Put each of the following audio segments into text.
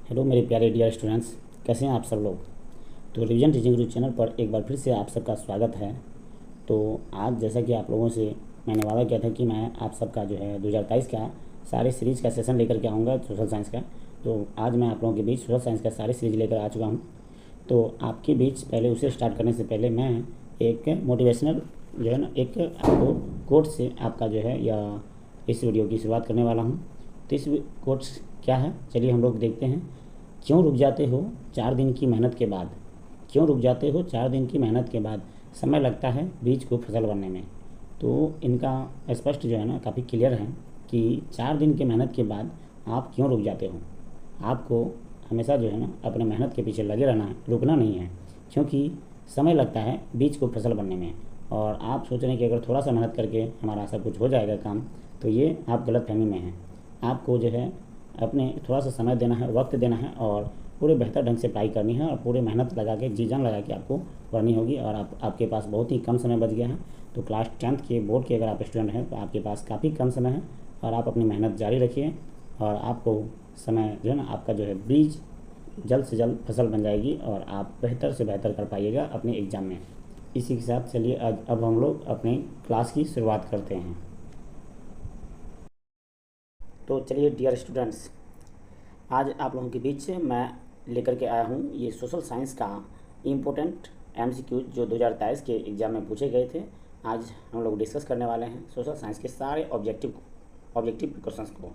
Hello मेरे प्यारे dear students, कैसे हैं आप सब लोग। तो रिवीजन टीचिंग गुरु चैनल पर एक बार फिर से आप सबका स्वागत है। तो आज जैसा कि आप लोगों से मैंने वादा किया था कि मैं आप सबका जो है 2023 का सारे सीरीज़ का सेशन लेकर के आऊँगा सोशल साइंस का। तो आज मैं आप लोगों के बीच सोशल साइंस का सारे सीरीज लेकर आ चुका हूँ। तो आपके बीच पहले उसे स्टार्ट करने से पहले मैं एक मोटिवेशनल जो है ना एक आपको कोट से आपका जो है या इस वीडियो की शुरुआत करने वाला हूँ। तो इस कोट्स क्या है, चलिए हम लोग देखते हैं। क्यों रुक जाते हो 4 दिन की मेहनत के बाद। क्यों रुक जाते हो 4 दिन की मेहनत के बाद, समय लगता है बीज को फसल बनने में। तो इनका स्पष्ट जो है ना काफ़ी क्लियर है कि 4 दिन की मेहनत के बाद आप क्यों रुक जाते हो। आपको हमेशा जो है ना अपने मेहनत के पीछे लगे रहना है, रुकना नहीं है, क्योंकि समय लगता है बीज को फसल बनने में। और आप सोच रहे हैं कि अगर थोड़ा सा मेहनत करके हमारा सब कुछ हो जाएगा काम, तो ये आप गलत फहमी में हैं। आपको जो है अपने थोड़ा सा समय देना है, वक्त देना है और पूरे बेहतर ढंग से पढ़ाई करनी है और पूरे मेहनत लगा के जी जान लगा के आपको पढ़नी होगी। और आपके पास बहुत ही कम समय बच गया है। तो क्लास 10th के बोर्ड के अगर आप स्टूडेंट हैं तो आपके पास काफ़ी कम समय है और आप अपनी मेहनत जारी रखिए और आपको समय जो है ना आपका जो है बीज जल्द से जल्द फसल बन जाएगी और आप बेहतर से बेहतर कर पाइएगा अपने एग्ज़ाम में। इसी के साथ चलिए अब हम लोग अपनी क्लास की शुरुआत करते हैं। तो चलिए डियर स्टूडेंट्स, आज आप लोगों के बीच मैं लेकर के आया हूँ ये सोशल साइंस का इम्पोर्टेंट एमसीक्यू जो 2023 के एग्ज़ाम में पूछे गए थे। आज हम लोग डिस्कस करने वाले हैं सोशल साइंस के सारे ऑब्जेक्टिव क्वेश्चंस को।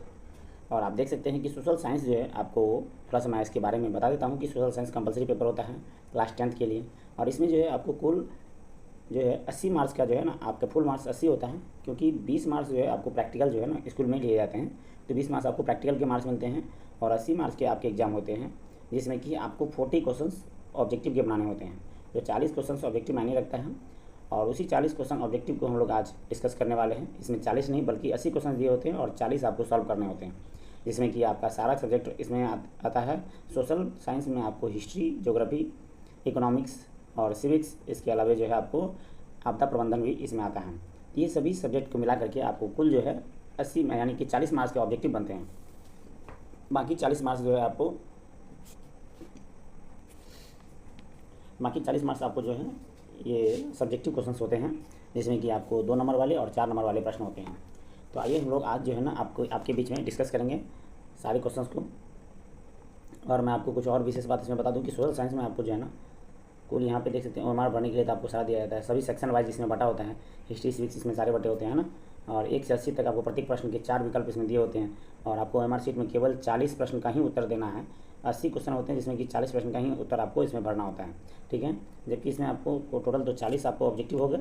और आप देख सकते हैं कि सोशल साइंस जो है आपको थोड़ा सा मैं इसके बारे में बता देता हूँ कि सोशल साइंस कंपलसरी पेपर होता है क्लास 10th के लिए। और इसमें जो है आपको कुल जो है 80 मार्क्स का जो है ना आपका फुल मार्क्स 80 होता है, क्योंकि 20 मार्क्स जो है आपको प्रैक्टिकल जो है ना स्कूल में लिए जाते हैं। तो 20 मार्क्स आपको प्रैक्टिकल के मार्क्स मिलते हैं और 80 मार्क्स के आपके एग्जाम होते हैं, जिसमें कि आपको 40 क्वेश्चंस ऑब्जेक्टिव के बनाने होते हैं। जो 40 क्वेश्चन ऑब्जेक्टिव मायने रखता है और उसी 40 क्वेश्चन ऑब्जेक्टिव को हम लोग आज डिस्कस करने वाले हैं। इसमें 40 नहीं बल्कि 80 क्वेश्चन दिए होते हैं और 40 आपको सॉल्व करने होते हैं, जिसमें कि आपका सारा सब्जेक्ट इसमें आता है। सोशल साइंस में आपको हिस्ट्री, ज्योग्राफी, इकोनॉमिक्स और सिविक्स, इसके अलावा जो है आपको आपदा प्रबंधन भी इसमें आता है। ये सभी सब्जेक्ट को मिला करके आपको कुल जो है 80 यानी कि 40 मार्क्स के ऑब्जेक्टिव बनते हैं। बाकी 40 मार्क्स जो है आपको जो है ये सब्जेक्टिव क्वेश्चंस होते हैं, जिसमें कि आपको 2 नंबर वाले और 4 नंबर वाले प्रश्न होते हैं। तो आइए हम लोग आज जो है ना आपके बीच में डिस्कस करेंगे सारे क्वेश्चंस को। और मैं आपको कुछ और विशेष बात इसमें बता दूं कि सोशल साइंस में आपको जो है ना कुल यहाँ पे देख सकते हैं ओएमआर भरने के लिए तो आपको सारा दिया जाता है। सभी सेक्शन वाइज इसमें बटा होता है, हिस्ट्री सिविक्स इसमें सारे बटे होते हैं ना। और 1 से 80 तक आपको प्रत्येक प्रश्न के 4 विकल्प इसमें दिए होते हैं और आपको ओएमआर शीट में केवल 40 प्रश्न का ही उत्तर देना है। 80 क्वेश्चन होते हैं जिसमें कि 40 प्रश्न का ही उत्तर आपको इसमें भरना होता है, ठीक है। जबकि इसमें आपको टोटल तो 40 आपको ऑब्जेक्टिव हो गए,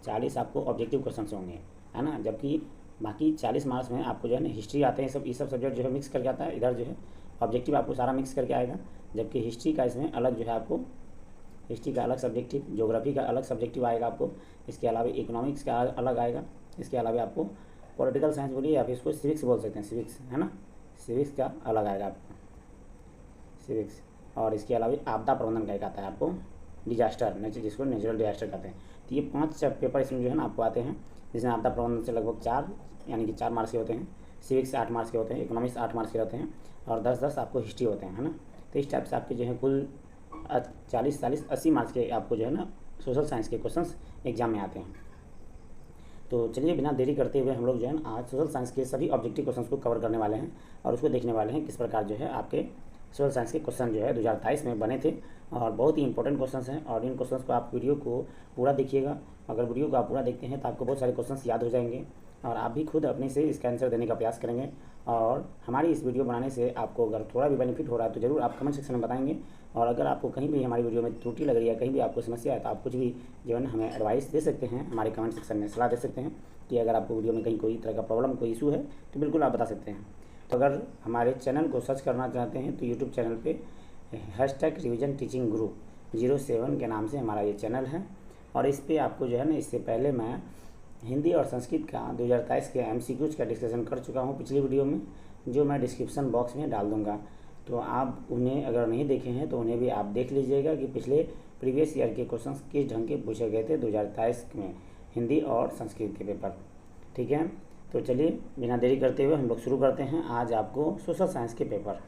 40 आपको ऑब्जेक्टिव क्वेश्चन होंगे, है ना। जबकि बाकी 40 मार्क्स में आपको जो है ना हिस्ट्री आते हैं, ये सब सब्जेक्ट जो है मिक्स करके आता है। इधर जो है ऑब्जेक्टिव आपको सारा मिक्स करके आएगा, जबकि हिस्ट्री का इसमें अलग जो है आपको हिस्ट्री का अलग सब्जेक्टिव, ज्योग्राफी का अलग सब्जेक्टिव आएगा आपको। इसके अलावा इकोनॉमिक्स का अलग आएगा। इसके अलावा आपको पॉलिटिकल साइंस बोलिए या फिर इसको सिविक्स बोल सकते हैं, सिविक्स है ना, सिविक्स का अलग आएगा आपको सिविक्स। और इसके अलावा आपदा प्रबंधन का एक आता है आपको, डिजास्टर जिसको नेचुरल डिजास्टर कहते हैं। तो ये 5 पेपर इसमें जो है ना आपको आते हैं, जिसमें आपदा प्रबंधन से लगभग 4 यानी कि 4 मार्क्स के होते हैं, सिविक्स 8 मार्क्स के होते हैं, इकोनॉमिक्स 8 मार्क्स के होते हैं और 10-10 आपको हिस्ट्री होते हैं, है ना। तो इस टाइप से आपके जो है कुल 40-40-80 मार्क्स के आपको जो है ना सोशल साइंस के क्वेश्चंस एग्जाम में आते हैं। तो चलिए बिना देरी करते हुए हम लोग जो है ना आज सोशल साइंस के सभी ऑब्जेक्टिव क्वेश्चंस को कवर करने वाले हैं और उसको देखने वाले हैं किस प्रकार जो है आपके सोशल साइंस के क्वेश्चन जो है 2023 में बने थे। और बहुत ही इंपॉर्टेंट क्वेश्चंस हैं और इन क्वेश्चंस को आप वीडियो को पूरा देखिएगा। अगर वीडियो को आप पूरा देखते हैं तो आपको बहुत सारे क्वेश्चंस याद हो जाएंगे और आप भी खुद अपने से इसका आंसर देने का प्रयास करेंगे। और हमारी इस वीडियो बनाने से आपको अगर थोड़ा भी बेनिफिट हो रहा है तो ज़रूर आप कमेंट सेक्शन में बताएंगे। और अगर आपको कहीं भी हमारी वीडियो में त्रुटि लग रही है, कहीं भी आपको समस्या है, तो आप कुछ भी जो है ना हमें एडवाइस दे सकते हैं, हमारे कमेंट सेक्शन में सलाह दे सकते हैं कि अगर आपको वीडियो में कहीं कोई तरह का प्रॉब्लम, कोई इशू है तो बिल्कुल आप बता सकते हैं। तो अगर हमारे चैनल को सर्च करना चाहते हैं तो यूट्यूब चैनल पे #रिवीजन टीचिंग गुरु 07 के नाम से हमारा ये चैनल है। और इस पर आपको जो है ना इससे पहले मैं हिंदी और संस्कृत का 2023 के MCQs का डिस्कशन कर चुका हूँ पिछली वीडियो में, जो मैं डिस्क्रिप्शन बॉक्स में डाल दूँगा। तो आप उन्हें अगर नहीं देखे हैं तो उन्हें भी आप देख लीजिएगा कि पिछले प्रीवियस ईयर के क्वेश्चंस किस ढंग के पूछे गए थे 2023 में हिंदी और संस्कृत के पेपर, ठीक है। तो चलिए बिना देरी करते हुए हम लोग शुरू करते हैं आज आपको सोशल साइंस के पेपर।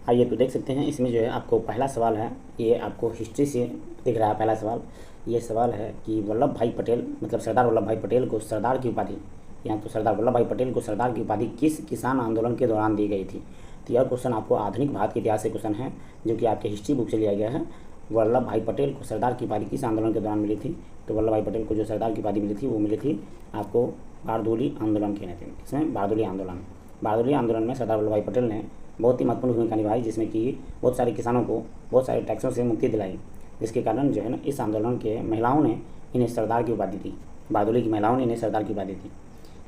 आइए तो देख सकते हैं इसमें जो है आपको पहला सवाल है, ये आपको हिस्ट्री से दिख रहा है। पहला सवाल ये सवाल है कि वल्लभ भाई पटेल मतलब सरदार वल्लभ भाई पटेल को सरदार की उपाधि, यहाँ तो सरदार वल्लभ भाई पटेल को सरदार की उपाधि किस किसान आंदोलन के दौरान दी गई थी। तो यह क्वेश्चन आपको आधुनिक भारत के इतिहास से क्वेश्चन है, जो कि आपके हिस्ट्री बुक से लिया गया है। वल्लभ भाई पटेल को सरदार की उपाधि किस आंदोलन के दौरान मिली थी। तो वल्लभ भाई पटेल को जो सरदार की उपाधि मिली थी वो मिली थी आपको बारदोली आंदोलन के नेतृत्व में। इसमें बारदोली आंदोलन, बारदोली आंदोलन में सरदार वल्लभ भाई पटेल ने बहुत ही महत्वपूर्ण भूमिका निभाई, जिसमें कि बहुत सारे किसानों को बहुत सारे टैक्सों से मुक्ति दिलाई, जिसके कारण जो है ना इस आंदोलन के महिलाओं ने इन्हें सरदार की उपाधि दी। बारदोली की महिलाओं ने इन्हें सरदार की उपाधि दी।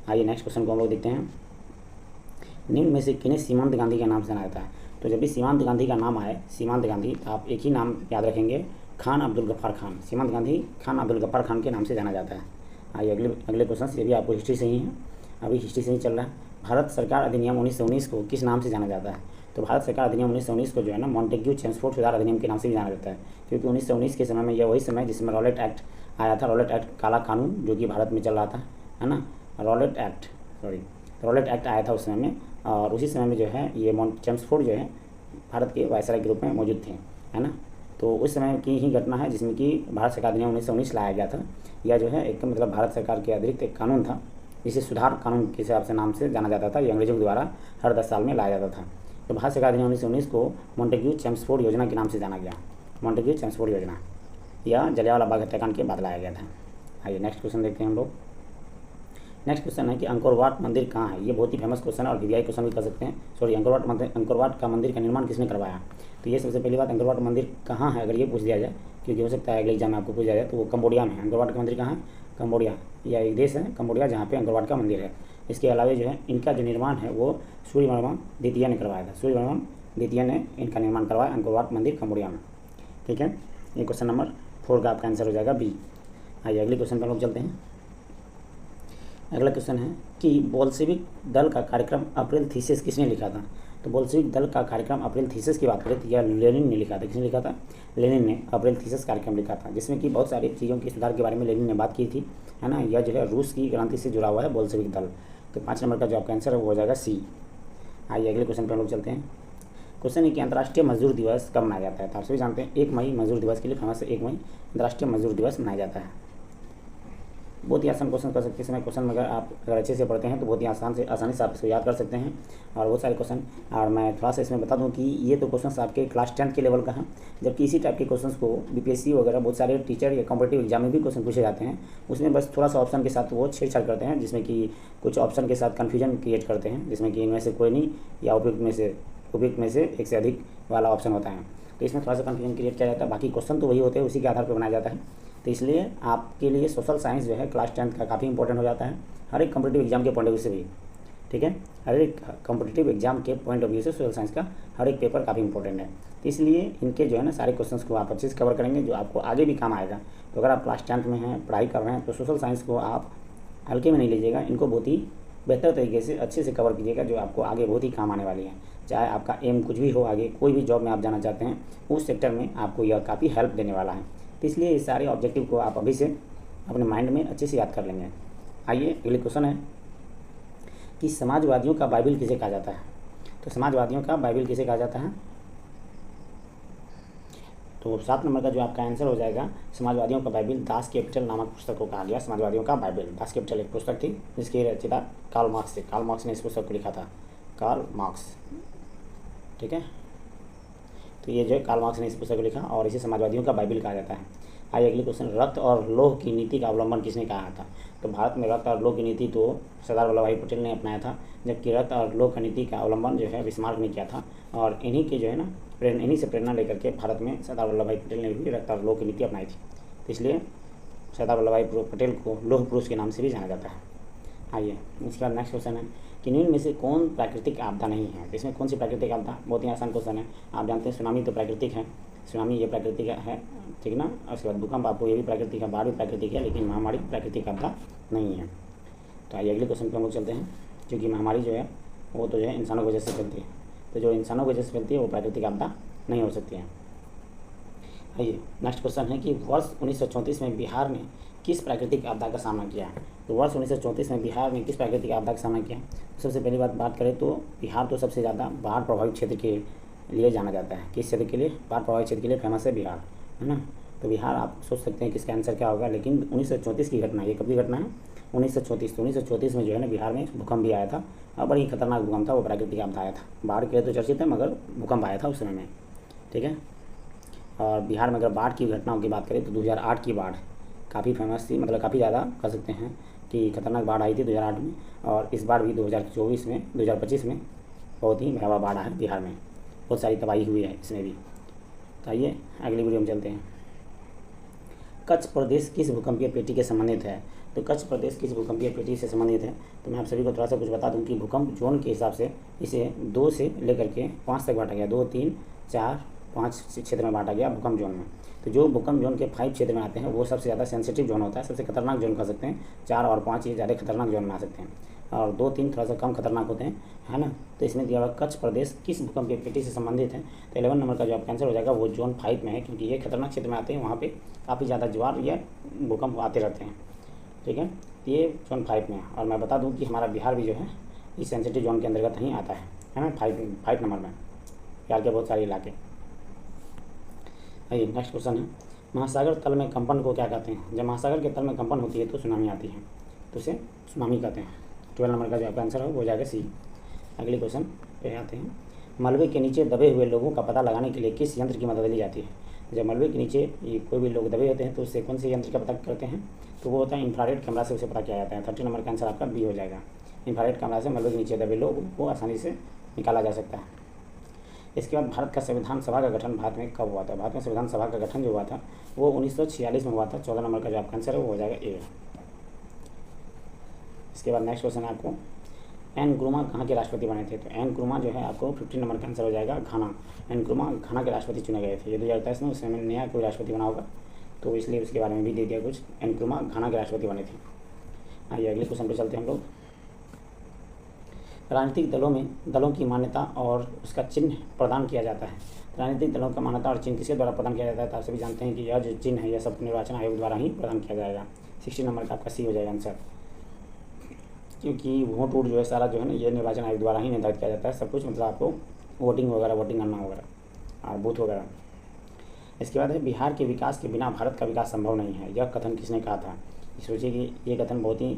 आइए नेक्स्ट क्वेश्चन को हम लोग देखते हैं। निम्न में से किन्हें सीमांत गांधी के नाम से जाना जाता है। तो जब भी सीमांत गांधी का नाम आए, सीमांत गांधी, तो आप एक ही नाम याद रखेंगे, खान अब्दुल गफ्फार खान। सीमांत गांधी खान अब्दुल गफ्फार खान के नाम से जाना जाता है। आइए अगले क्वेश्चन, ये भी आपको हिस्ट्री से ही है, अभी हिस्ट्री से ही चल रहा है। भारत सरकार अधिनियम 1919 को किस नाम से जाना जाता है। तो भारत सरकार अधिनियम 1919 को जो है ना मॉन्टेग्यू चेम्सफोर्ड सुधार अधिनियम के नाम से भी जाना जाता है, क्योंकि 1919 के समय में यह वही समय जिसमें रॉलेट एक्ट आया था। रॉलेट एक्ट काला कानून जो कि भारत में चल रहा था, है ना। रॉलेट एक्ट आया था उस समय में, और उसी समय में जो है ये चेम्सफोर्ड जो है भारत के वायसराय के रूप में मौजूद थे, है ना। तो उस समय की ही घटना है जिसमें कि भारत सरकार अधिनियम 1919 लाया गया था। यह जो है एक मतलब भारत सरकार के अतिरिक्त एक कानून था, जिसे सुधार कानून के हिसाब से नाम से जाना जाता था। ये अंग्रेजों के द्वारा हर 10 साल में लाया जाता था। तो भारत सरकार अधिनियम 1919 को मॉन्टेग्यू चेम्सफोर्ड योजना के नाम से जाना गया। मॉन्टेग्यू चेम्सफोर्ड योजना यह जलियांवाला बाग हत्याकांड के बाद लाया गया था। आइए नेक्स्ट क्वेश्चन देखते हैं हम लोग। नेक्स्ट क्वेश्चन है कि अंकोर वाट मंदिर कहाँ है। ये बहुत ही फेमस क्वेश्चन है और वीवीआई क्वेश्चन भी कर सकते हैं। सॉरी, अंकोर वाट का मंदिर का निर्माण किसने करवाया। तो ये सबसे पहली बात, अंकोर वाट मंदिर कहाँ है, अगर ये पूछ दिया जाए, क्योंकि हो सकता है अगले एग्जाम में आपको पूछ दिया जाए, तो वो कंबोडिया में है। अंकोर वाट का मंदिर कहाँ है, कंबोडिया। यह एक देश है कंबोडिया जहाँ पे अंकोर वाट का मंदिर है। इसके अलावा जो है इनका जो निर्माण है वो सूर्यवर्मन द्वितीय ने करवाया था। सूर्यवर्मन द्वितीय ने इनका निर्माण करवाया, अंकोर वाट मंदिर कंबोडिया में। ठीक है, ये क्वेश्चन नंबर 4 का आपका आंसर हो जाएगा बी। आइए अगले क्वेश्चन पर लोग चलते हैं। अगला क्वेश्चन है कि बोल्शेविक दल का कार्यक्रम अप्रैल थीसिस किसने लिखा था। तो बोल्शेविक दल का कार्यक्रम अप्रैल थीसिस की बात करें तो यह लेनिन ने लिखा था। किसने लिखा था, लेनिन ने अप्रैल थीसिस कार्यक्रम लिखा था, जिसमें कि बहुत सारी चीज़ों के सुधार के बारे में लेनिन ने बात की थी, है ना। यह जो है रूस की क्रांति से जुड़ा हुआ है बोल्शेविक दल। तो 5 नंबर का जो आपका आंसर है वो हो जाएगा सी। आइए अगले क्वेश्चन पर लोग चलते हैं। क्वेश्चन है कि अंतर्राष्ट्रीय मजदूर दिवस कब मनाया जाता है। तो आप सभी जानते हैं 1 मई मजदूर दिवस के लिए फेमस है। 1 मई अंतर्राष्ट्रीय मजदूर दिवस मनाया जाता है। बहुत ही आसान क्वेश्चन कर सकते हैं। इसमें क्वेश्चन अगर अच्छे से पढ़ते हैं तो बहुत ही आसानी से आप इसको याद कर सकते हैं, और बहुत सारे क्वेश्चन। और मैं थोड़ा सा इसमें बता दूं कि ये तो क्वेश्चन आपके क्लास 10 के लेवल का है, जबकि इसी टाइप के क्वेश्चन को बीपीएससी वगैरह बहुत सारे टीचर या कॉम्पिटिटिव एग्जाम में भी क्वेश्चन पूछे जाते हैं। उसमें बस थोड़ा सा ऑप्शन के साथ वो छेड़छाड़ करते हैं, जिसमें कि कुछ ऑप्शन के साथ कन्फ्यूजन क्रिएट करते हैं, जिसमें कि इनमें से कोई नहीं या उपयुक्त में से एक से अधिक वाला ऑप्शन होता है। तो इसमें थोड़ा सा कन्फ्यूजन क्रिएट किया जाता है। बाकी क्वेश्चन तो वही होते हैं, उसी के आधार पर बनाया जाता है। तो इसलिए आपके लिए सोशल साइंस जो है क्लास 10 का काफ़ी इंपॉर्टेंट हो जाता है, हर एक कॉम्पिटिटिव एग्जाम के पॉइंट ऑफ व्यू से भी। ठीक है, हर एक कॉम्पिटिटिव एग्जाम के पॉइंट ऑफ व्यू से सोशल साइंस का हर एक पेपर काफ़ी इंपॉर्टेंट है। तो इसलिए इनके जो है ना सारे क्वेश्चंस को आप अच्छे से कवर करेंगे, जो आपको आगे भी काम आएगा। तो अगर आप क्लास 10 में हैं, पढ़ाई कर रहे हैं, तो सोशल साइंस को आप हल्के में नहीं लीजिएगा, इनको बहुत ही बेहतर तरीके से अच्छे से कवर कीजिएगा, जो आपको आगे बहुत ही काम आने वाली है। चाहे आपका एम कुछ भी हो, आगे कोई भी जॉब में आप जाना चाहते हैं, उस सेक्टर में आपको यह काफ़ी हेल्प देने वाला है। तो इसलिए इस सारे ऑब्जेक्टिव को आप अभी से अपने माइंड में अच्छे से याद कर लेंगे। आइए अगले क्वेश्चन है कि समाजवादियों का बाइबिल किसे कहा जाता है। तो समाजवादियों का बाइबिल किसे कहा जाता है। तो 7 नंबर का जो आपका आंसर हो जाएगा, समाजवादियों का बाइबिल दास कैपिटल नामक पुस्तक को कहा गया। समाजवादियों का बाइबिल, दास कैपिटल एक पुस्तक थी जिसकी रचयिता कार्ल मार्क्स थे। कार्ल मार्क्स ने इस पुस्तक को लिखा था, कार्ल मार्क्स। ठीक है, तो ये जो है कार्ल मार्क्स ने इस पुस्तक को लिखा और इसे समाजवादियों का बाइबिल कहा जाता है। आइए अगले क्वेश्चन, रक्त और लौह की नीति का अवलंबन किसने कहा था। तो भारत में रक्त और लौह की नीति तो सरदार वल्लभ भाई पटेल ने अपनाया था, जबकि रक्त और लौह की नीति का अवलंबन जो है बिस्मार्क ने किया था। और इन्हीं के जो है ना इन्हीं से प्रेरणा लेकर के भारत में सरदार वल्लभ भाई पटेल ने भी रक्त और लौह की नीति अपनाई थी। तो इसलिए सरदार वल्लभ भाई पटेल को लौह पुरुष के नाम से भी जाना जाता है। आइए इसके बाद नेक्स्ट क्वेश्चन है कि निम्न में से कौन प्राकृतिक आपदा नहीं है। इसमें कौन सी प्राकृतिक आपदा, बहुत ही आसान क्वेश्चन है। आप जानते हैं सुनामी तो प्राकृतिक है, सुनामी ये प्राकृतिक है, ठीक ना। उसके बाद भूकंप आपको ये भी प्राकृतिक है, बाढ़ भी प्राकृतिक है, लेकिन महामारी प्राकृतिक आपदा नहीं है। तो आइए अगले क्वेश्चन पर हम लोग चलते हैं, क्योंकि महामारी जो है वो तो जो है इंसानों की वजह से फैलती है, तो जो इंसानों की वजह से फैलती है वो प्राकृतिक आपदा नहीं हो सकती है। आइए नेक्स्ट क्वेश्चन है कि वर्ष 1934 में बिहार ने किस प्राकृतिक आपदा का सामना किया। तो वर्ष 1934 में बिहार ने किस प्राकृतिक आपदा का सामना किया। सबसे पहली बात करें तो बिहार तो सबसे ज़्यादा बाढ़ प्रभावित क्षेत्र के लिए जाना जाता है। किस क्षेत्र के लिए? बाढ़ प्रभावित क्षेत्र के लिए फेमस है बिहार, है ना। तो बिहार आप सोच सकते हैं कि इसका आंसर क्या होगा। लेकिन 1934 की घटना, ये कब की घटना है? 1934। तो 1934 में जो है ना बिहार में भूकंप भी आया था और बड़ी खतरनाक भूकंप था, वो प्राकृतिक आपदा आया था। बाढ़ के लिए तो चर्चित है मगर भूकंप आया था उस समय में, ठीक है। और बिहार में अगर बाढ़ की घटनाओं की बात करें तो 2008 की बाढ़ काफ़ी फेमस थी, मतलब काफ़ी ज़्यादा कह सकते हैं कि खतरनाक बाढ़ आई थी 2008 में। और इस बार भी 2025 में बहुत ही भयावह बाढ़ है बिहार में, बहुत सारी तबाही हुई है इसमें भी। तो आइए अगली वीडियो में चलते हैं। कच्छ प्रदेश किस भूकंपीय पेटी के संबंधित है? तो कच्छ प्रदेश किस भूकंपीय पेटी से संबंधित है? तो मैं आप सभी को थोड़ा सा कुछ बता दूं कि भूकंप जोन के हिसाब से इसे 2 से लेकर के 5 तक बांटा गया। 2, 3, 4, 5 क्षेत्र में बांटा गया भूकंप जोन में। तो जो भूकंप जोन के 5 क्षेत्र में आते हैं वो सबसे ज़्यादा सेंसिटिव जोन होता है, सबसे खतरनाक जोन कह सकते हैं। 4 और 5 ये ज़्यादा खतरनाक जोन में आ सकते हैं और 2, 3 थोड़ा सा कम खतरनाक होते हैं, है ना। तो इसमें दिया हुआ कच्छ प्रदेश किस भूकंपीय पेटी से संबंधित है? तो 11 नंबर का जो आपका आंसर हो जाएगा वो जोन 5 में है, क्योंकि ये खतरनाक क्षेत्र में आते हैं, वहाँ पे काफ़ी ज़्यादा ज्वार या भूकंप आते रहते हैं, ठीक है। ये जोन 5 में है। और मैं बता दूँ कि हमारा बिहार भी जो है इस सेंसिटिव जोन के अंतर्गत ही आता है ना, 5 नंबर में, बिहार के बहुत सारे इलाके। आइए नेक्स्ट क्वेश्चन है, महासागर तल में कंपन को क्या कहते हैं? जब महासागर के तल में कंपन होती है तो सुनामी आती है, तो उसे सुनामी कहते हैं। 12 नंबर का जो आपका आंसर है वो हो जाएगा सी। अगले क्वेश्चन पे आते हैं, मलबे के नीचे दबे हुए लोगों का पता लगाने के लिए किस यंत्र की मदद ली जाती है? जब मलबे के नीचे ये कोई भी लोग दबे होते हैं तो उससे कौन से यंत्र का पता करते हैं? तो वो होता है इंफ्रारेड कैमरा से उसे पता किया जाता है। 13 नंबर का आंसर आपका बी हो जाएगा। इंफ्रारेड कैमरा से मलबे के नीचे दबे लोग को आसानी से निकाला जा सकता है। इसके बाद भारत का संविधान सभा का गठन भारत में कब हुआ था? भारत में संविधान सभा का गठन जो हुआ था वो 1946 में हुआ था। 14 नंबर का जो आपका आंसर है वो हो जाएगा ए। इसके बाद नेक्स्ट क्वेश्चन है आपको, एन क्रुमा कहाँ के राष्ट्रपति बने थे? तो एन क्रुमा जो है आपको 15 नंबर का आंसर हो जाएगा घाना। एन क्रुमा घाना के राष्ट्रपति चुने गए थे। ये 2023 में उसमें नया कोई राष्ट्रपति बना होगा तो इसलिए उसके बारे में भी दे दिया कुछ। एन क्रुमा घाना के राष्ट्रपति बने थे। आइए अगले क्वेश्चन पे चलते हैं हम लोग। राजनीतिक दलों की मान्यता और उसका चिन्ह प्रदान किया जाता है। राजनीतिक दलों का मान्यता और चिन्ह किसके द्वारा प्रदान किया जाता है? तो आप सभी जानते हैं कि यह जो चिन्ह है यह सब निर्वाचन आयोग द्वारा ही प्रदान किया जाएगा। 16 नंबर का आपका सी हो जाएगा आंसर, क्योंकि वोट जो है सारा जो है ना ये निर्वाचन आयोग द्वारा ही निर्धारित किया जाता है सब कुछ, मतलब आपको वोटिंग करना वगैरह और बूथ वगैरह। इसके बाद है, बिहार के विकास के बिना भारत का विकास संभव नहीं है। यह कथन किसने कहा था? सोचिए कि ये कथन बहुत ही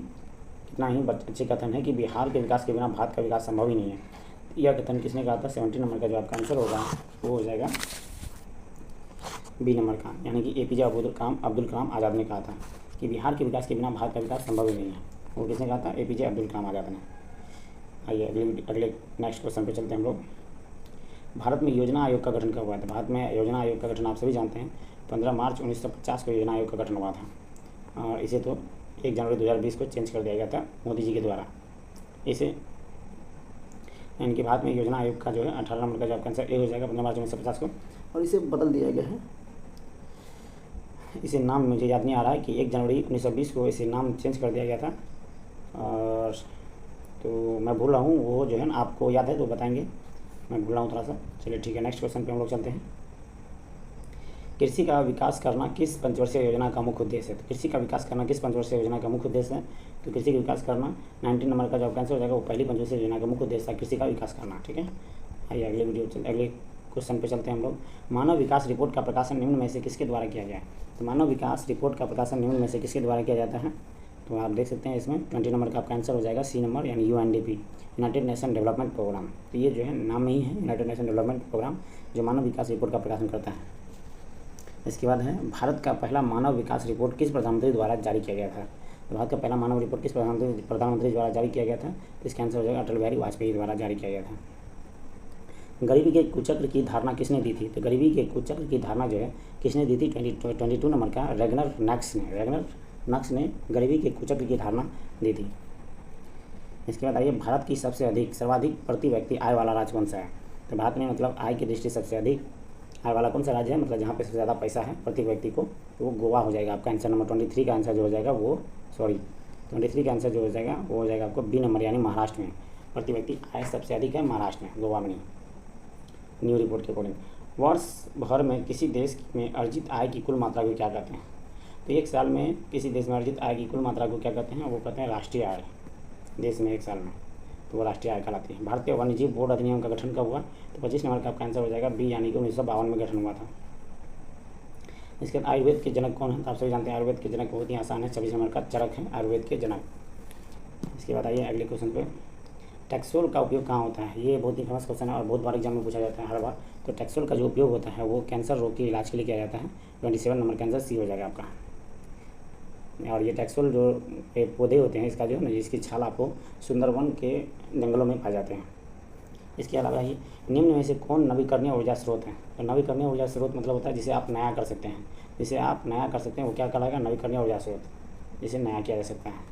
कितना ही अच्छे कथन है कि बिहार के विकास के बिना भारत का विकास संभव ही नहीं है। यह कथन किसने कहा था? 17 नंबर का जो आपका आंसर होगा वो हो जाएगा बी नंबर का, यानी कि एपीजे अब्दुल कलाम आज़ाद ने कहा था कि बिहार के विकास के बिना भारत का विकास संभव ही नहीं है। वो किसने कहा था? एपीजे अब्दुल कलाम आज़ाद ने। आइए अगले नेक्स्ट क्वेश्चन पे चलते हैं हम लोग। भारत में योजना आयोग का गठन कब हुआ था? भारत में योजना आयोग का गठन आप सभी जानते हैं 15 मार्च 1950 को योजना आयोग का गठन हुआ था और इसे तो 1 जनवरी 2020 को चेंज कर दिया गया था मोदी जी के द्वारा। इसे इनके भारत में योजना आयोग का जो है 18 नंबर का जो आपका आंसर ए हो जाएगा 15 मार्च 1950 को, और इसे बदल दिया गया है। इसे नाम मुझे याद नहीं आ रहा है कि 1 जनवरी 1920 को इसे नाम चेंज कर दिया गया था, और तो मैं भूल रहा हूँ वो जो है ना, आपको याद है तो बताएंगे, मैं भूल रहा हूँ थोड़ा सा। चलिए ठीक है, नेक्स्ट क्वेश्चन पे हम लोग चलते हैं। कृषि का विकास करना किस पंचवर्षीय योजना का मुख्य उद्देश्य है? तो कृषि का विकास करना किस पंचवर्षीय योजना का मुख्य उद्देश्य है? तो कृषि का विकास करना 19 नंबर का जो आपका आंसर हो जाएगा वो पहली पंचवर्षीय योजना का मुख्य उद्देश्य था कृषि का विकास करना, ठीक है। आइए अगले क्वेश्चन पे चलते हैं हम लोग। मानव विकास रिपोर्ट का प्रकाशन निम्न में से किसके द्वारा किया गया है? तो मानव विकास रिपोर्ट का प्रकाशन निम्न में से किसके द्वारा किया जाता है? तो आप देख सकते हैं इसमें 20 नंबर का आपका आंसर हो जाएगा सी नंबर, यानी UNDP, United Nation Development Programme. तो ये जो है नाम में ही है यूनाइटेड नेशन डेवलपमेंट प्रोग्राम जो मानव विकास रिपोर्ट का प्रकाशन करता है। इसके बाद है, भारत का पहला मानव विकास रिपोर्ट किस प्रधानमंत्री द्वारा जारी किया गया था? तो भारत का पहला मानव रिपोर्ट किस प्रधानमंत्री द्वारा जारी किया गया था? तो इसका आंसर हो जाएगा अटल बिहारी वाजपेयी द्वारा जारी किया गया था। गरीबी के कुचक्र की धारणा किसने दी थी? तो गरीबी के कुचक्र की धारणा जो है किसने दी थी? 22 नंबर का रेगनर नक्स ने गरीबी के कुचक्र की धारणा दी थी। इसके बाद आइए, भारत की सर्वाधिक प्रति व्यक्ति आय वाला राज्य कौन सा है? तो भारत में मतलब आय की दृष्टि सबसे अधिक आय वाला कौन सा राज्य है, मतलब जहाँ पे सबसे ज़्यादा पैसा है प्रति व्यक्ति को, तो वो गोवा हो जाएगा। आपका आंसर नंबर 23 का आंसर जो हो जाएगा वो 23 का आंसर जो हो जाएगा वो हो जाएगा आपको बी नंबर, यानी महाराष्ट्र में प्रति व्यक्ति आय सबसे अधिक है, महाराष्ट्र में, गोवा में नहीं। न्यू रिपोर्ट के अकॉर्डिंग वर्ष भर में किसी देश में अर्जित आय की कुल मात्रा को क्या कहते हैं? तो एक साल में किसी देश में अर्जित आय की कुल मात्रा को क्या कहते हैं? वो कहते हैं राष्ट्रीय आय, देश में एक साल में। तो वो राष्ट्रीय आय कहलाती है। भारतीय वन्यजीव बोर्ड अधिनियम का गठन कब हुआ? तो 25 नंबर का आपका आंसर हो जाएगा बी, यानी कि 1952 में गठन हुआ था। इसके बाद आयुर्वेद के जनक कौन है? तो आप सभी जानते हैं आयुर्वेद के जनक बहुत ही आसान है, 26 नंबर का चरक है आयुर्वेद के जनक। इसके बाद आइए अगले क्वेश्चन पे, टैक्सोल का उपयोग कहाँ होता है? ये बहुत ही फेमस क्वेश्चन है और बहुत बार एग्जाम में पूछा जाता है हर बार। तो टैक्सोल का जो उपयोग होता है वो कैंसर रोग के इलाज के लिए किया जाता है। 27 नंबर का आंसर सी हो जाएगा आपका। और ये टैक्सोल जो पौधे होते हैं इसका जो है ना, जिसकी छाल आपको सुंदरवन के जंगलों में पाए जाते हैं। इसके अलावा ये निम्न में से कौन नवीकरणीय ऊर्जा स्रोत है? तो नवीकरणीय ऊर्जा स्रोत मतलब होता है जिसे आप नया कर सकते हैं, जिसे आप नया कर सकते हैं वो क्या कहलाएगा? नवीकरणीय ऊर्जा स्रोत, जिसे नया किया जा सकता है।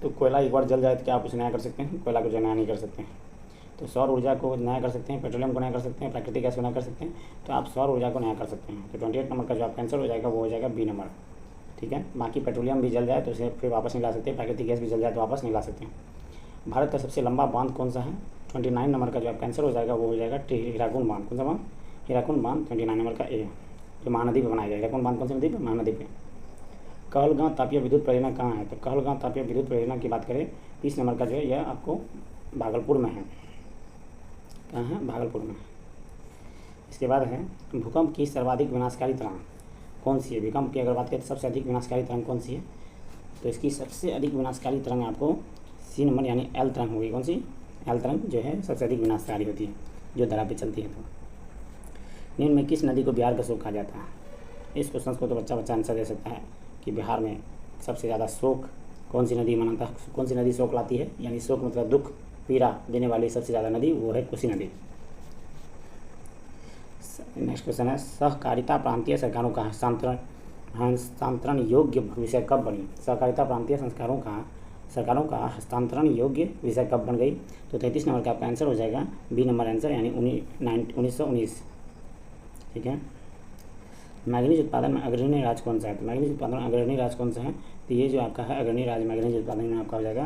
तो कोयला एक बार जल जाए तो क्या आप उसे नया कर सकते हैं? कोयला को जो नया नहीं कर सकते हैं। तो सौर ऊर्जा को नया कर सकते हैं, पेट्रोलियम को नया कर सकते हैं, प्राकृतिक गैस को नया कर सकते हैं। तो आप सौर ऊर्जा को नया कर सकते हैं। तो 28 नंबर का जो आपका आंसर हो जाएगा वो हो जाएगा बी नंबर। ठीक है, बाकी पेट्रोलियम भी जल जाए तो उसे फिर वापस नहीं ला सकते, प्राकृतिक गैस भी जल जाए तो वापस नहीं ला सकते हैं। भारत का सबसे लंबा बांध कौन सा है? 29 नंबर का जो आपका आंसर हो जाएगा वो हो जाएगा हीराकुंड बांध। कौन सा बांध? हीराकुंड बांध 29 नंबर का ए, जो महानदी पर बनाया गया। हीराकुंड बांध कौन सी नदी पर? महानदी पे। कहलगांव तापीय विद्युत परियोजना कहाँ है? तो कहलगांव तापीय विद्युत परियोजना की बात करें 30 नंबर का जो है यह आपको भागलपुर में है। कहाँ है? भागलपुर में। इसके बाद है भूकंप की सर्वाधिक विनाशकारी तरंग कौन सी है? भूकंप की अगर बात करें तो सबसे अधिक विनाशकारी तरंग कौन सी है? तो इसकी सबसे अधिक विनाशकारी तरंग आपको सी नंबर यानी एल तरंग होगी। कौन सी? एल तरंग जो है सबसे अधिक विनाशकारी होती है, जो धरा पे चलती है। तो निम्न में किस नदी को बिहार का शोक कहा जाता है? इस क्वेश्चन को तो बच्चा आंसर दे सकता है कि बिहार में सबसे ज़्यादा शोक कौन सी नदी मनाता है? कौन सी नदी शोक लाती है? यानी शोक मतलब दुख पीड़ा देने वाली सबसे ज़्यादा नदी वो है कोसी नदी। नेक्स्ट क्वेश्चन है सहकारिता प्रांतीय सरकारों का हस्तांतरण योग्य विषय कब बनी? सहकारिता प्रांतीय सरकारों का हस्तांतरण योग्य विषय कब बन गई? तो 33 नंबर का आपका आंसर हो जाएगा बी नंबर आंसर, यानी 1919। ठीक है, मैग्नीज उत्पादन में अग्रणी राज्य कौन सा है? तो मैग्नीज उत्पादन में अग्रणी राज्य कौन सा है? तो ये जो आपका है अग्रणी राज्य मैग्नीज उत्पादन में आपका हो जाएगा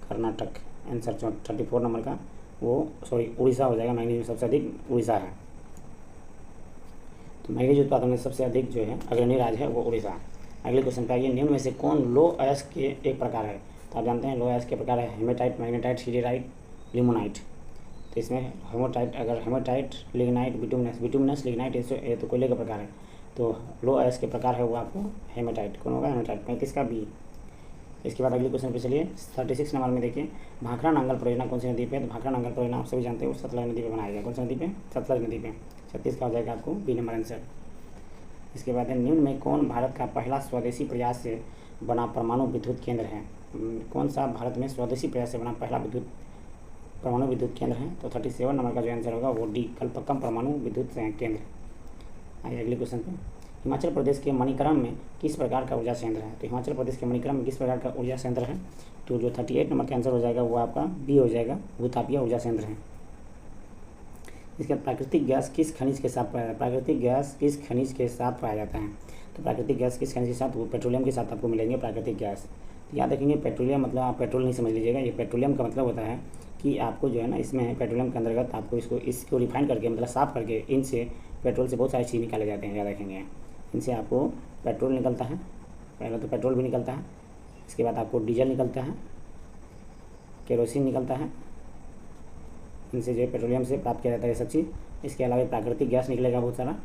कर्नाटक। आंसर 34 नंबर का वो उड़ीसा हो जाएगा। मैग्नीज में सबसे अधिक उड़ीसा है। तो मैग्नीज उत्पादन में सबसे अधिक जो है अग्रणी राज्य है वो उड़ीसा। अगले क्वेश्चन पे आइए, निम्न में से कौन लो अयस्क के एक प्रकार है? तो आप जानते हैं लो अयस्क के प्रकार है हेमेटाइट, मैग्नेटाइट, सिडेराइट, लिमोनाइट। तो इसमें हेमेटाइट, लिग्नाइट, बिटुमिनस, लिग्नाइट ये तो कोयले का प्रकार है। तो लो अयस्क के प्रकार है वो आपको हेमेटाइट। कौन होगा? हेमेटाइट। 35 का बी। इसके बाद अगले क्वेश्चन पे चलिए 36 नंबर में देखिए, भाखड़ा नांगल परियोजना कौन सी नदी पे? तो भाखड़ा नांगल परियोजना आप सभी जानते हो सतलज नदी पे बनाया गया। कौन सी नदी पे? सतलज नदी पे। 36 का हो जाएगा आपको बी नंबर आंसर। इसके बाद है निम्न में कौन भारत का पहला स्वदेशी प्रयास से बना परमाणु विद्युत केंद्र है? कौन सा भारत में स्वदेशी प्रयास से बना पहला परमाणु विद्युत केंद्र है? तो 37 नंबर का जो आंसर होगा वो डी, कल्पक्कम परमाणु विद्युत केंद्र। आइए अगले क्वेश्चन पे, हिमाचल प्रदेश के मणिकरण में किस प्रकार का ऊर्जा संयंत्र है? तो हिमाचल प्रदेश के मणिकरण में किस प्रकार का ऊर्जा संयंत्र है? तो जो 38 नंबर का आंसर हो जाएगा वो आपका बी हो जाएगा, भूतापीय ऊर्जा संयंत्र है। इसके बाद प्राकृतिक गैस किस खनिज के साथ पाया जाता है? प्राकृतिक गैस किस खनिज के साथ पाया जाता है? तो प्राकृतिक गैस किस खनिज के साथ? वो पेट्रोलियम के साथ आपको मिलेंगे प्राकृतिक गैस। तो याद रखेंगे पेट्रोलियम मतलब आप पेट्रोल नहीं समझ लीजिएगा, ये पेट्रोलियम का मतलब होता है कि आपको जो है ना इसमें पेट्रोलियम के अंतर्गत आपको इसको रिफाइन करके मतलब साफ़ करके इनसे पेट्रोल से बहुत सारी चीज़ निकाले जाते हैं। याद रखेंगे इनसे आपको पेट्रोल निकलता है, पहले तो पेट्रोल भी निकलता है, इसके बाद आपको डीजल निकलता है, केरोसिन निकलता है, इनसे जो है पेट्रोलियम से प्राप्त किया जाता है ये सब चीज़। इसके अलावा प्राकृतिक गैस निकलेगा बहुत सारा,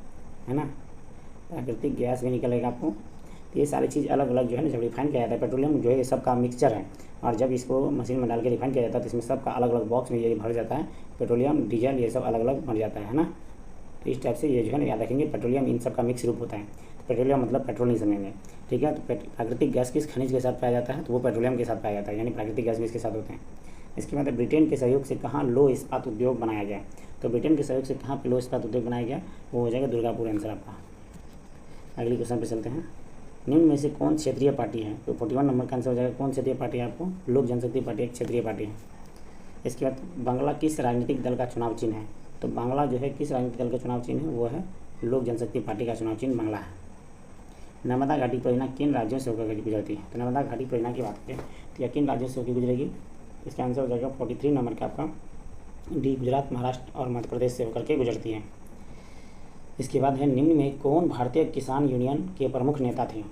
है ना, प्राकृतिक गैस भी निकलेगा आपको। तो ये सारी चीज़ अलग अलग जो है ना जब रिफाइन किया जाता है, पेट्रोलियम जो है ये सब का मिक्सचर है, और जब इसको मशीन में डाल के रिफाइन किया जाता है तो इसमें सब का अलग अलग बॉक्स में ये भर जाता है, पेट्रोलियम, डीजल, ये सब अलग अलग भर जाता है ना। तो इस टाइप से ये जो है ना याद रखेंगे पेट्रोलियम इन सब का मिक्स रूप होता है। तो पेट्रोलियम मतलब पेट्रोल नहीं समझेंगे, ठीक है। तो प्राकृतिक गैस किस खनिज के साथ पाया जाता है? तो वो पेट्रोलियम के साथ पाया जाता है, यानी प्राकृतिक गैस भी इसके साथ होते हैं। इसके बाद ब्रिटेन के सहयोग से कहाँ लो इस्पात उद्योग बनाया गया? तो ब्रिटेन के सहयोग से कहाँ पे लो इस्पात उद्योग बनाया गया? वो हो जाएगा दुर्गापुर आंसर आपका। अगले क्वेश्चन पे चलते हैं, निम्न में से कौन क्षेत्रीय पार्टी है? तो 41 नंबर का आंसर हो जाएगा कौन क्षेत्रीय पार्टी है? आपको लोक जनशक्ति पार्टी एक क्षेत्रीय पार्टी है। इसके बाद बांग्ला किस राजनीतिक दल का चुनाव चिन्ह है? तो बांग्ला जो है किस राजनीतिक दल का चुनाव चिन्ह है? वो है लोक जनशक्ति पार्टी का चुनाव चिन्ह बांग्ला है। नर्मदा घाटी परियोजना किन राज्यों से होकर गुजरती है? तो नर्मदा घाटी परियोजना की बात करें तो यह किन राज्यों से होकर गुजरेगी? इसका आंसर हो जाएगा 43 नंबर का आपका डी, गुजरात, महाराष्ट्र और मध्य प्रदेश से होकर के गुजरती है। इसके बाद है निम्न में कौन भारतीय किसान यूनियन के प्रमुख नेता थे?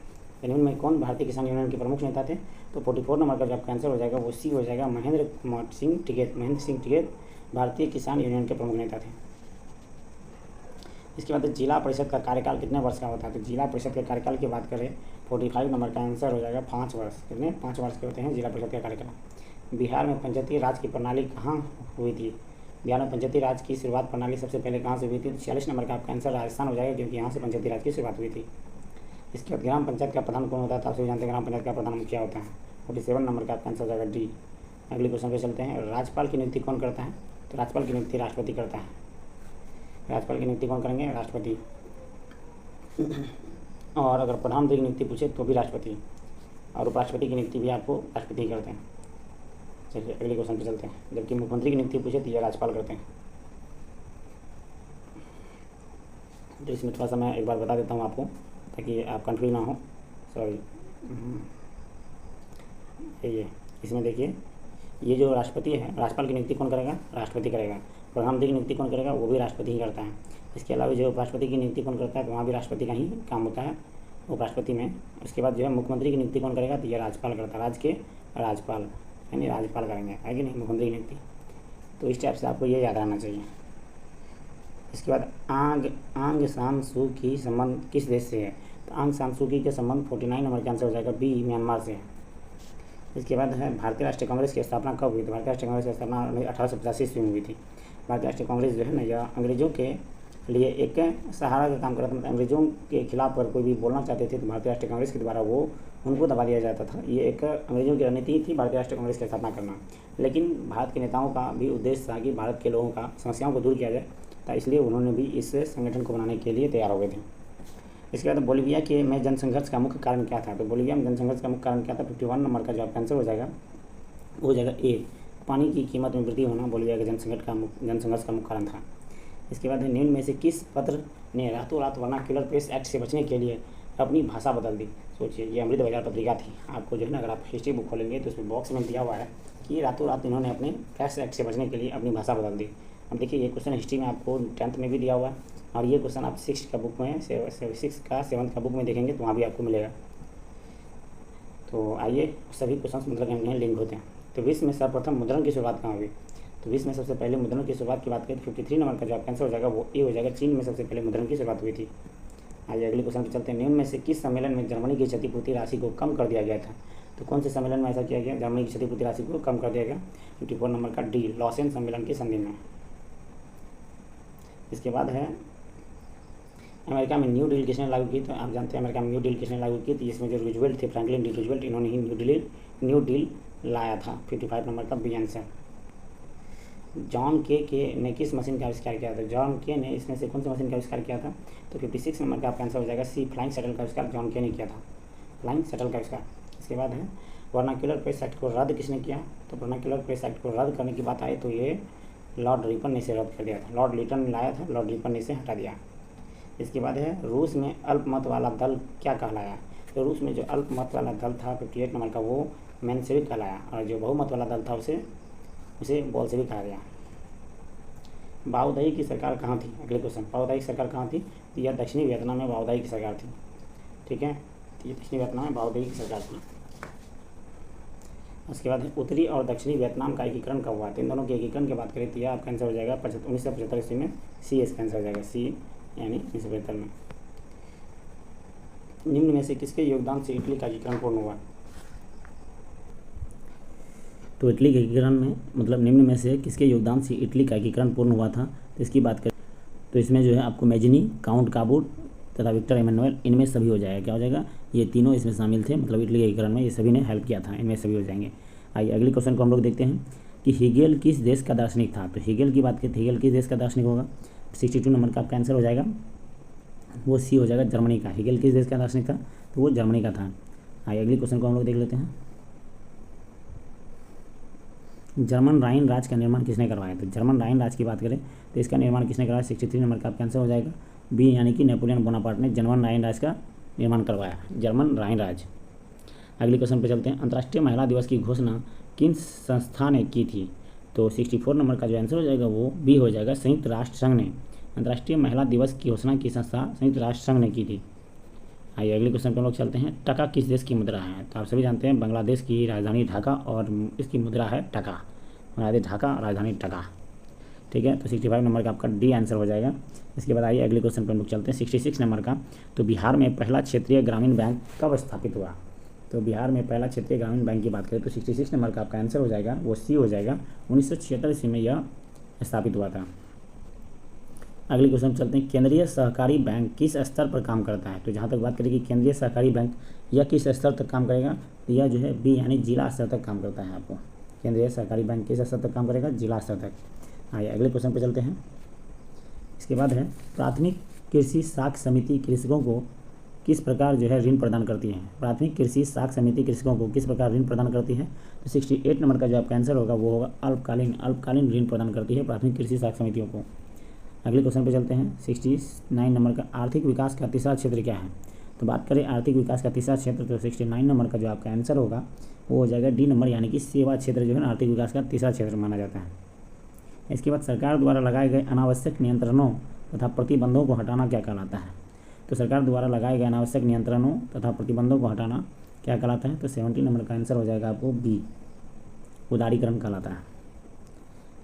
निम्न में कौन भारतीय किसान यूनियन के प्रमुख नेता थे? तो 44 नंबर का जो आपका आंसर हो जाएगा वो सी हो जाएगा, महेंद्र सिंह टिकैत भारतीय किसान यूनियन के प्रमुख नेता थे। इसके बाद जिला परिषद का कार्यकाल कितने वर्ष का होता है? तो जिला परिषद के कार्यकाल की बात करें 45 नंबर का आंसर हो जाएगा 5 वर्ष। कितने? 5 वर्ष के होते हैं जिला परिषद का कार्यकाल। बिहार में पंचायती राज की प्रणाली कहाँ हुई थी? बिहार में पंचायती राज की शुरुआत प्रणाली सबसे पहले कहाँ से हुई थी? 46 नंबर का आपका आंसर राजस्थान हो जाएगा, क्योंकि यहाँ से पंचायती राज की शुरुआत हुई थी। इसके बाद ग्राम पंचायत का प्रधान कौन होता है? तो आप सभी जानते हैं ग्राम पंचायत का प्रधान मुखिया होता है। 47 नंबर का आपका आंसर हो जाएगा डी। अगले क्वेश्चन पे चलते हैं। राज्यपाल की नियुक्ति कौन करता है? तो राज्यपाल की नियुक्ति राष्ट्रपति करता है। राज्यपाल की नियुक्ति कौन करेंगे? राष्ट्रपति। और अगर प्रधानमंत्री की नियुक्ति पूछे तो भी राष्ट्रपति, और उपराष्ट्रपति की नियुक्ति भी आपको राष्ट्रपति ही करते हैं। चलिए अगले क्वेश्चन पे चलते हैं। जबकि मुख्यमंत्री की नियुक्ति पूछे तो ये राज्यपाल करते हैं। तो इसमें थोड़ा सा मैं एक बार बता देता हूँ आपको, ताकि आप कंफ्यूज ना हो। सॉरी, ये इसमें देखिए, ये जो राष्ट्रपति है, राज्यपाल की नियुक्ति कौन करेगा? राष्ट्रपति करेगा। प्रधानमंत्री की नियुक्ति कौन करेगा? वो भी राष्ट्रपति ही करता है। इसके अलावा जो उपराष्ट्रपति की नियुक्ति कौन करता है? तो वहाँ भी राष्ट्रपति का ही काम होता है उपराष्ट्रपति में। उसके बाद जो है मुख्यमंत्री की नियुक्ति कौन करेगा? तो ये राज्यपाल करता है। राज्य के राज्यपाल यानी राज्यपाल करेंगे, है कि नहीं, मुख्यमंत्री की नियुक्ति। तो इस टाइप से आपको ये याद रहना चाहिए। इसके बाद आंग सान सू की संबंध किस देश से है? तो आंग सान सू की के संबंध 49 नंबर का आंसर हो जाएगा बी, म्यांमार से है। इसके बाद है भारतीय राष्ट्रीय कांग्रेस की स्थापना कब हुई? तो भारतीय राष्ट्रीय कांग्रेस की स्थापना 1885 ईस्वी में हुई थी। भारतीय राष्ट्रीय कांग्रेस जो है ना, यह अंग्रेजों के लिए एक सहारा का काम करता था। अंग्रेजों के खिलाफ अगर कोई भी बोलना चाहते थे तो भारतीय राष्ट्रीय कांग्रेस के द्वारा वो उनको दबा दिया जाता था। ये एक अंग्रेजों की रणनीति थी भारतीय राष्ट्रीय कांग्रेस की स्थापना करना। लेकिन भारत के नेताओं का भी उद्देश्य था कि भारत के लोगों का समस्याओं को दूर किया जाए, तो इसलिए उन्होंने भी इस संगठन को बनाने के लिए तैयार हो गए थे। इसके बाद बोलीविया के में जनसंघर्ष का मुख्य कारण क्या था? तो बोलीविया में जनसंघर्ष का मुख्य कारण क्या था? 51 नंबर का जो आपका आंसर हो जाएगा वो हो जाएगा ए, पानी की कीमत में वृद्धि होना बोलीविया के जनसंघर्ष का मुख्य कारण था। इसके बाद निम्न में से किस पत्र ने रातों रात वर्नाक्युलर प्रेस एक्ट से बचने के लिए अपनी भाषा बदल दी? सोचिए, ये अमृत बाजार पत्रिका थी। आपको जो है ना, अगर आप हिस्ट्री बुक खोलेंगे तो उसमें बॉक्स में दिया हुआ है कि रातों रात इन्होंने अपने प्रेस एक्ट से बचने के लिए अपनी भाषा बदल दी। अब देखिए, ये क्वेश्चन हिस्ट्री में आपको 10th में भी दिया हुआ है, और ये क्वेश्चन आप 6th का बुक में 7th का बुक में देखेंगे तो वहाँ भी आपको मिलेगा। तो आइए, सभी क्वेश्चन मतलब इन्हें लिंक होते हैं। तो विश्व में सर्वप्रथम मुद्रण की शुरुआत कहाँ हुई? तो विश्व में सबसे पहले मुद्रण की शुरुआत की बात करें तो 53 नंबर का जो आपका आंसर हो जाएगा वो ए हो जाएगा। चीन में सबसे पहले मुद्रण की शुरुआत हुई थी। आइए अगले क्वेश्चन पे चलते हैं। निम्न में से किस सम्मेलन में जर्मनी की क्षतिपूर्ति राशि को कम कर दिया गया था? तो कौन से सम्मेलन में ऐसा किया गया? जर्मनी की क्षतिपूर्ति राशि को कम कर दिया गया। 54 नंबर का डी, लॉसेन सम्मेलन की संधि में। इसके बाद है अमेरिका में न्यू डील किसने लागू की? तो आप जानते हैं अमेरिका में न्यू डील किसने लागू की थी? इसमें जो रूजवेल्ट थे, फ्रैंकलिन डी रूजवेल्ट, इन्होंने ही न्यू डील लाया था। 55 नंबर का बी आंसर। जॉन के ने किस मशीन का आविष्कार किया था? जॉन के ने इसमें से कौन सी मशीन का आविष्कार किया था? तो 56 नंबर का आपका आंसर हो जाएगा सी, फ्लाइंग शटल का आविष्कार जॉन के ने किया था। फ्लाइंग शटल का आविष्कार। इसके बाद है वर्नाक्युलर प्रेस एक्ट को रद्द किसने किया? तो वर्नाक्युलर प्रेस एक्ट को रद्द करने की बात आई तो ये लॉर्ड रिपन ने इसे रद्द कर दिया था। लॉर्ड लिटन लाया था, लॉर्ड रिपन ने इसे हटा दिया। इसके बाद है रूस में अल्पमत वाला दल क्या कहलाया? तो रूस में जो अल्पमत वाला दल था 58 नंबर का वो मेंशेविक कहलाया, और जो बहुमत वाला दल था उसे बोल्शेविक कहा गया। बाओदाई की सरकार कहाँ थी? अगले क्वेश्चन, बाओदाई की सरकार कहाँ थी? तो यह दक्षिणी वियतनाम में बाओदाई की सरकार थी। ठीक है, तो ये दक्षिणी वियतनाम में बाओदाई की सरकार थी। उसके बाद उत्तरी और दक्षिणी वियतनाम का एकीकरण कब हुआ? तो इन दोनों के एकीकरण की बात करें तो यह आपका आंसर हो जाएगा 1975 ईस्वी में। सी इसका आंसर हो जाएगा, सी यानी 1975 में। निम्न में से किसके योगदान से इटली का एकीकरण पूर्ण हुआ? तो इटली के एकीकरण में मतलब निम्न में से किसके योगदान से इटली का एकीकरण पूर्ण हुआ था? तो इसकी बात करें तो इसमें जो है आपको मैजिनी, काउंट काबूल तथा विक्टर इमैनुअल, इनमें सभी हो जाएगा। क्या हो जाएगा? ये तीनों इसमें शामिल थे, मतलब इटली के एकीकरण में ये सभी ने हेल्प किया था, इनमें सभी हो जाएंगे। आइए अगले क्वेश्चन को हम लोग देखते हैं कि हिगेल किस देश का दार्शनिक था? तो हिगेल की बात करें, हिगेल किस देश का दार्शनिक होगा? 62 नंबर का आपका आंसर हो जाएगा वो सी हो जाएगा, जर्मनी का। हिगेल किस देश का दार्शनिक था? तो वो जर्मनी का था। आइए अगले क्वेश्चन को हम लोग देख लेते हैं। जर्मन राइन राज का निर्माण किसने करवाया? तो जर्मन राइन राज की बात करें तो इसका निर्माण किसने करवाया? 63 नंबर का आपका आंसर हो जाएगा बी, यानी कि नेपोलियन बोनापार्ट ने जर्मन राइन राज का निर्माण करवाया, जर्मन राइन राज। अगले क्वेश्चन पर चलते हैं। अंतर्राष्ट्रीय महिला दिवस की घोषणा किन संस्था ने की थी? तो 64 नंबर का जो आंसर हो जाएगा वो बी हो जाएगा, संयुक्त राष्ट्र संघ ने। अंतर्राष्ट्रीय महिला दिवस की घोषणा की संस्था संयुक्त राष्ट्र संघ ने की थी। आइए अगले क्वेश्चन पे हम लोग चलते हैं। टका किस देश की मुद्रा है? तो आप सभी जानते हैं बांग्लादेश की राजधानी ढाका और इसकी मुद्रा है टका। बांग्लादेश ढाका, राजधानी टका। ठीक है, तो 65 नंबर का आपका डी आंसर हो जाएगा। इसके बाद आइए अगले क्वेश्चन पर हम लोग चलते हैं 66 नंबर का। तो बिहार में पहला क्षेत्रीय ग्रामीण बैंक कब स्थापित हुआ? तो बिहार में पहला क्षेत्रीय ग्रामीण बैंक की बात करें तो 66 नंबर का आपका आंसर हो जाएगा, वो सी हो जाएगा। 1976 ईस्वी में यह स्थापित हुआ था। अगले क्वेश्चन चलते हैं। केंद्रीय सहकारी बैंक किस स्तर पर काम करता है? तो जहाँ तक बात करें कि केंद्रीय सहकारी बैंक यह किस स्तर तक काम करेगा, तो यह जो है बी यानी जिला स्तर तक काम करता है। आपको केंद्रीय सहकारी बैंक किस स्तर तक काम करेगा? जिला स्तर तक। आइए अगले क्वेश्चन पर चलते हैं। इसके बाद है प्राथमिक कृषि साख समिति कृषकों को किस प्रकार जो है ऋण प्रदान करती है? प्राथमिक कृषि साख समिति कृषकों को किस प्रकार ऋण प्रदान करती है? तो 68 नंबर का जो आपका आंसर होगा वो होगा अल्पकालीन ऋण प्रदान करती है प्राथमिक कृषि साख समितियों को। अगले क्वेश्चन पे चलते हैं। 69 नंबर का आर्थिक विकास का तीसरा क्षेत्र क्या है? तो बात करें आर्थिक विकास का तीसरा क्षेत्र तो 69 नंबर का जो आपका आंसर होगा वो हो जाएगा डी नंबर, यानी कि सेवा क्षेत्र जो है ना आर्थिक विकास का तीसरा क्षेत्र माना जाता है। इसके बाद सरकार द्वारा लगाए गए अनावश्यक नियंत्रणों तथा प्रतिबंधों को हटाना क्या कहलाता है? तो सरकार द्वारा लगाए गए अनावश्यक नियंत्रणों तथा प्रतिबंधों को हटाना क्या कहलाता है? तो 70 नंबर का आंसर हो जाएगा आपको बी, उदारीकरण कहलाता है।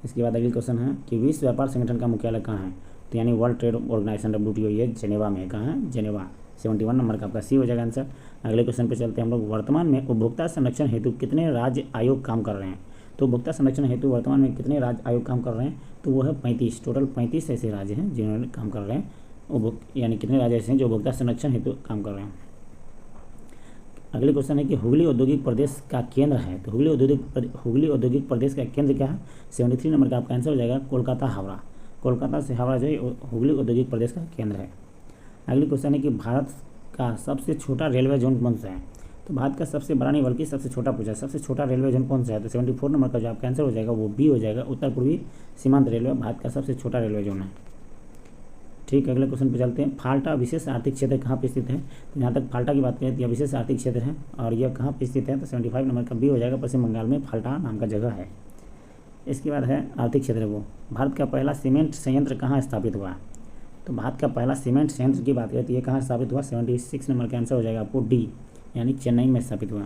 इसके बाद अगली क्वेश्चन है कि विश्व व्यापार संगठन का मुख्यालय कहाँ है? तो यानी वर्ल्ड ट्रेड ऑर्गेनाइजेशन WTO ये जेनेवा में। कहाँ है? जेनेवा। 71 नंबर का आपका सी हो जाएगा आंसर। अगले क्वेश्चन पे चलते हैं हम लोग। वर्तमान में उपभोक्ता संरक्षण हेतु कितने राज्य आयोग काम कर रहे हैं? तो उपभोक्ता संरक्षण हेतु वर्तमान में कितने राज्य आयोग काम कर रहे हैं? तो वो है 35। टोटल 35 ऐसे राज्य हैं जिन्होंने काम कर रहे हैं, यानी कितने राज्य ऐसे हैं जो उपभोक्ता संरक्षण हेतु काम कर रहे हैं। अगले क्वेश्चन है कि हुगली औद्योगिक प्रदेश का केंद्र है। तो हुगली औद्योगिक प्रदेश का केंद्र क्या है? 73 नंबर का आपका आंसर हो जाएगा कोलकाता हावड़ा। कोलकाता से हावड़ा जो है हुगली औद्योगिक प्रदेश का केंद्र है। अगले क्वेश्चन है कि भारत का सबसे छोटा रेलवे जोन कौन सा है? तो भारत का सबसे बड़ा नहीं बल्कि सबसे छोटा पूछा, सबसे छोटा रेलवे जोन कौन सा है? तो 74 नंबर का जो आपका आंसर हो जाएगा वो बी हो जाएगा, उत्तर पूर्वी सीमांत रेलवे भारत का सबसे छोटा रेलवे जोन है। ठीक, अगले क्वेश्चन पे चलते हैं। फाल्टा विशेष आर्थिक क्षेत्र कहाँ पे स्थित है? तो यहाँ तक फाल्टा की बात करें तो यह विशेष आर्थिक क्षेत्र है और यह कहाँ पे स्थित है? तो 75 नंबर का बी हो जाएगा, पश्चिम बंगाल में फाल्टा नाम का जगह है। इसके बाद है आर्थिक क्षेत्र वो। भारत का पहला सीमेंट संयंत्र कहाँ स्थापित हुआ? तो भारत का पहला सीमेंट संयंत्र की बात करें तो ये कहाँ स्थापित हुआ? 76 नंबर का आंसर हो जाएगा आपको डी, यानी चेन्नई में स्थापित हुआ।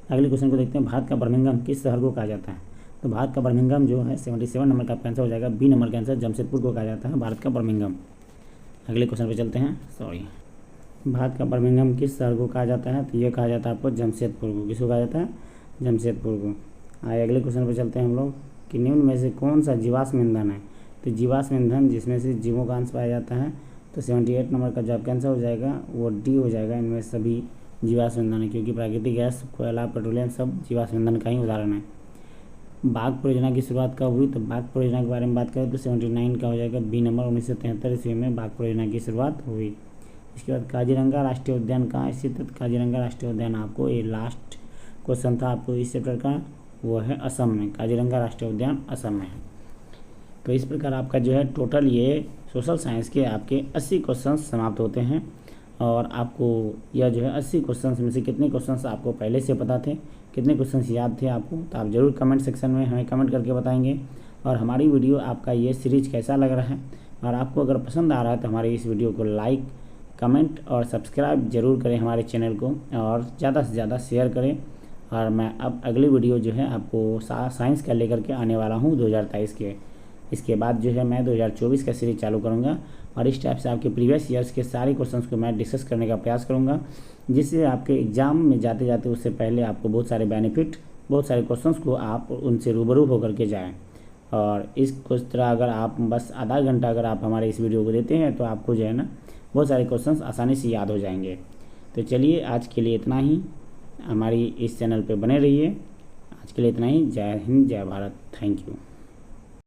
अगले क्वेश्चन को देखते हैं। भारत का बर्मिंघम किस शहर को कहा जाता है? तो भारत का बर्मिंघम जो है 77 नंबर का आंसर हो जाएगा, बी नंबर का आंसर जमशेदपुर को कहा जाता है भारत का बर्मिंघम। अगले क्वेश्चन पे चलते हैं। भारत का बर्मिंघम किस शहर को कहा जाता है? तो ये कहा जाता है आपको जमशेदपुर को। किसको कहा जाता है? जमशेदपुर को। आइए अगले क्वेश्चन पे चलते हैं हम लोग कि निम्न में से कौन सा जीवाश्म ईंधन है? तो जीवाश्म ईंधन जिसमें से जीवों का अंश पाया जाता है, तो 78 नंबर का जो आपका आंसर हो जाएगा वो डी हो जाएगा। इनमें सभी जीवाश्म ईंधन है क्योंकि प्राकृतिक गैस, कोयला, पेट्रोलियम सब जीवाश्म ईंधन का ही उदाहरण है। बाघ परियोजना की शुरुआत कब हुई? तो बाघ परियोजना के बारे में बात करें तो 79 का हो जाएगा बी नंबर। 1973 ईस्वी में बाघ परियोजना की शुरुआत हुई। इसके बाद काजीरंगा राष्ट्रीय उद्यान कहाँ स्थित है? काजीरंगा राष्ट्रीय उद्यान आपको ये लास्ट क्वेश्चन था आपको इस चैप्टर का, वो है असम में। काजीरंगा राष्ट्रीय उद्यान असम में है। तो इस प्रकार आपका जो है टोटल ये सोशल साइंस के आपके 80 क्वेश्चन समाप्त होते हैं। और आपको यह जो है 80 क्वेश्चन में से कितने क्वेश्चन आपको पहले से पता थे, कितने क्वेश्चन याद थे आपको, तो आप ज़रूर कमेंट सेक्शन में हमें कमेंट करके बताएंगे। और हमारी वीडियो आपका ये सीरीज कैसा लग रहा है, और आपको अगर पसंद आ रहा है तो हमारे इस वीडियो को लाइक, कमेंट और सब्सक्राइब जरूर करें हमारे चैनल को, और ज़्यादा से ज़्यादा शेयर करें। और मैं अब अगली वीडियो जो है आपको साइंस का लेकर के आने वाला हूँ 2023 के। इसके बाद जो है मैं 2024 का सीरीज चालू करूँगा और इस टाइप से आपके प्रीवियस ईयर्स के सारे क्वेश्चंस को मैं डिस्कस करने का प्रयास करूँगा, जिससे आपके एग्ज़ाम में जाते जाते उससे पहले आपको बहुत सारे बेनिफिट, बहुत सारे क्वेश्चंस को आप उनसे रूबरू होकर के जाएँ। और इस तरह अगर आप बस आधा घंटा अगर आप हमारे इस वीडियो को देते हैं तो आपको जो है ना बहुत सारे क्वेश्चंस आसानी से याद हो जाएंगे। तो चलिए आज के लिए इतना ही, हमारी इस चैनल पे बने रहिए। आज के लिए इतना ही। जय हिंद, जय भारत, थैंक यू।